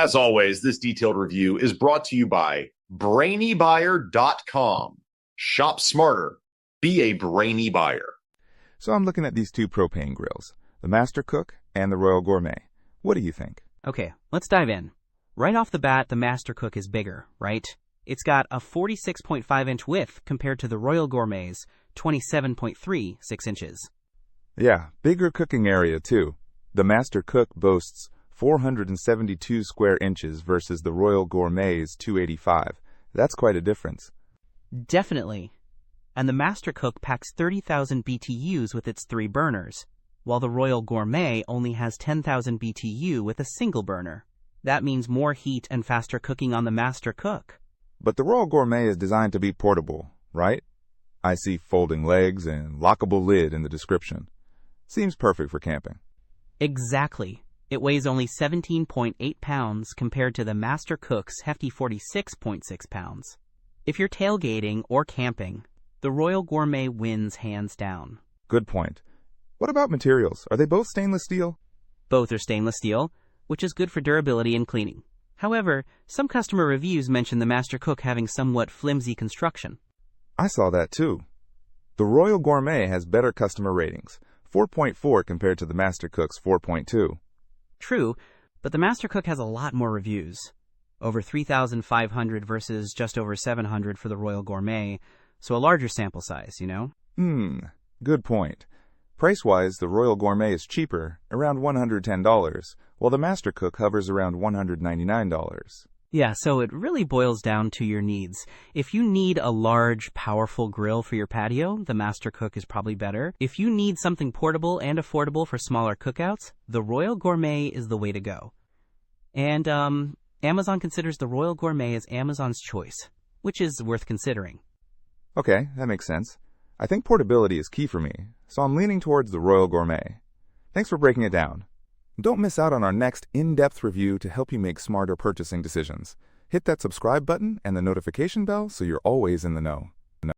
As always, this detailed review is brought to you by BrainyBuyer.com. Shop smarter. Be a brainy buyer. So I'm looking at these two propane grills, the Master Cook and the Royal Gourmet. What do you think? Okay, let's dive in. Right off the bat, the Master Cook is bigger, right? It's got a 46.5-inch width compared to the Royal Gourmet's 27.36 inches. Yeah, bigger cooking area too. The Master Cook boasts 472 square inches versus the Royal Gourmet's 285. That's quite a difference. Definitely. And the Master Cook packs 30,000 BTUs with its 3 burners, while the Royal Gourmet only has 10,000 BTU with a single burner. That means more heat and faster cooking on the Master Cook. But the Royal Gourmet is designed to be portable, right? I see folding legs and lockable lid in the description. Seems perfect for camping. Exactly. It weighs only 17.8 pounds compared to the Master Cook's hefty 46.6 pounds. If you're tailgating or camping, the Royal Gourmet wins hands down. Good point. What about materials? Are they both stainless steel? Both are stainless steel, which is good for durability and cleaning. However, some customer reviews mention the Master Cook having somewhat flimsy construction. I saw that too. The Royal Gourmet has better customer ratings, 4.4 compared to the Master Cook's 4.2. True, but the Master Cook has a lot more reviews. Over 3,500 versus just over 700 for the Royal Gourmet, so a larger sample size, you know? Good point. Price-wise, the Royal Gourmet is cheaper, around $110, while the Master Cook hovers around $199. Yeah, so it really boils down to your needs. If you need a large, powerful grill for your patio, the Master Cook is probably better. If you need something portable and affordable for smaller cookouts, the Royal Gourmet is the way to go. And Amazon considers the Royal Gourmet as Amazon's choice, which is worth considering. Okay, that makes sense. I think portability is key for me, so I'm leaning towards the Royal Gourmet. Thanks for breaking it down. Don't miss out on our next in-depth review to help you make smarter purchasing decisions. Hit that subscribe button and the notification bell so you're always in the know.